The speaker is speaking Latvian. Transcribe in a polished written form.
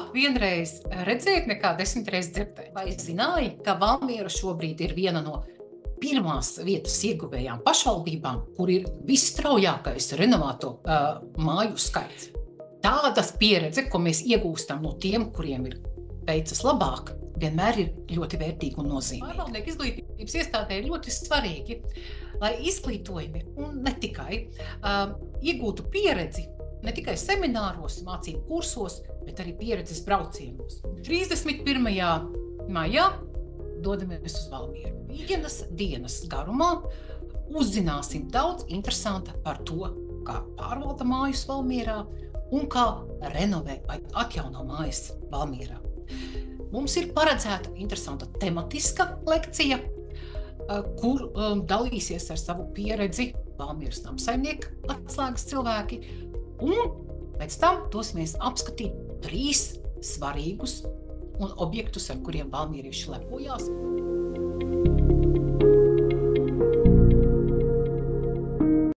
Labāk vienreiz redzēt nekā 10 reizes dzirdēt. Vai zināji, ka Valmiera šobrīd ir viena no pirmās vietas ieguvējām pašvaldībām, kur ir visstraujākais renovāto māju skaits? Tādas pieredze, ko mēs iegūstam no tiem, kuriem ir veicas labāk, vienmēr ir ļoti vērtīgi un nozīmīgi. Pārvaldnieku izglītības iestādē ir ļoti svarīgi, lai izglītojumi un ne tikai iegūtu pieredzi, ne tikai semināros, mācību kursos, bet arī pieredzes braucienos. 31. maijā dodamies uz Valmieru. Vienas dienas garumā uzzināsim daudz interesanta par to, kā pārvalda mājas Valmierā un kā renovē vai atjauno mājas Valmierā. Mums ir paredzēta interesanta tematiska lekcija, kur dalīsies ar savu pieredzi Valmieras namsaimnieka atslēgas cilvēki, un pēc tam dosimies apskatīt 3 svarīgus un objektus, ar kuriem valmierieši lepojās.